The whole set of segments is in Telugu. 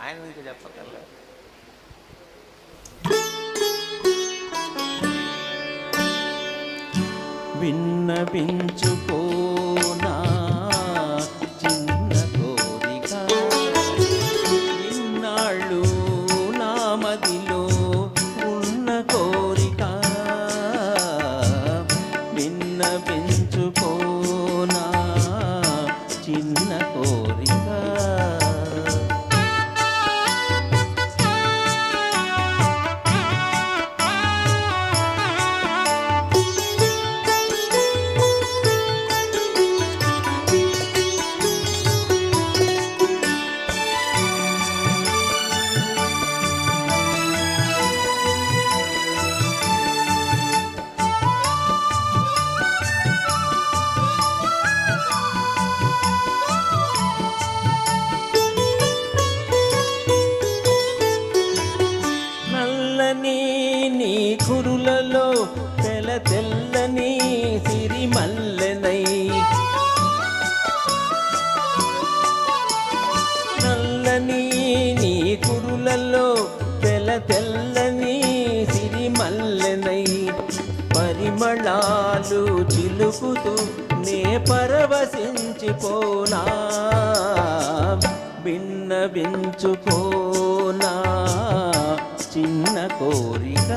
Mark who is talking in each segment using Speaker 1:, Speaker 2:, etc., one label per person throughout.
Speaker 1: ఆయన ఇంకా చెప్పగలరు.
Speaker 2: విన్నవించుకోనా చిన్న కోరిక, ఇన్నాళ్ళు నా మదిలో ఉన్న కోరిక. విన్నవించుకోనా చిన్న కోరిక. నీ కురులలో తెల్ల తెల్లని సిరిమల్లెనై, నల్లని నీ కురులలో తెల్ల తెల్లని సిరిమల్లెనై, పరిమళాలు చిలుకుతూ నే పరవశించిపోనా. విన్నవించుకోనా చిన్న కోరిక.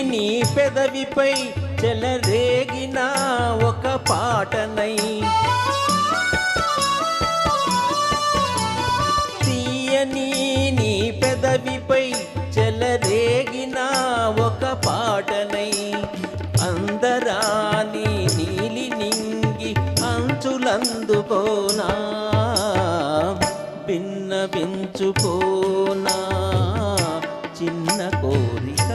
Speaker 2: నీ పెదవిపై చెలరేగిన ఒక పాటనై, తీయని నీ పెదవిపై చెలరేగిన ఒక పాటనై, అందరాని నీలి నింగి అంచులందుకోనా. విన్నవించుకోనా చిన్న కోరిక.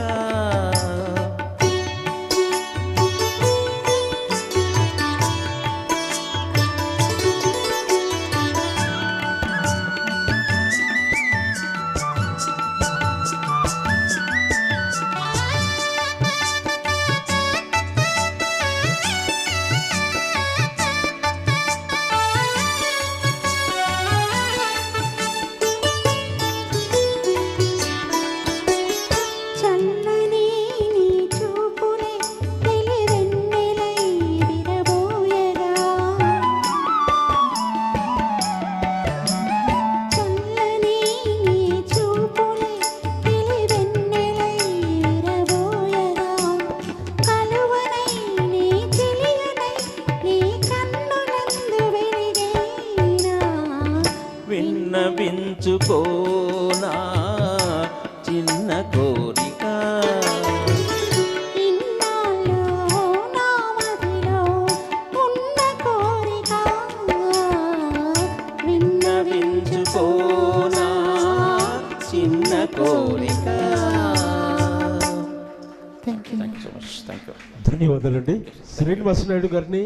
Speaker 2: విన్నవించుకోనా చిన్న కోరిక. విన్నవించుకోనా చిన్న కోరిక.
Speaker 3: ధన్యవాదాలండి శ్రీనివాస నాయుడు గారిని.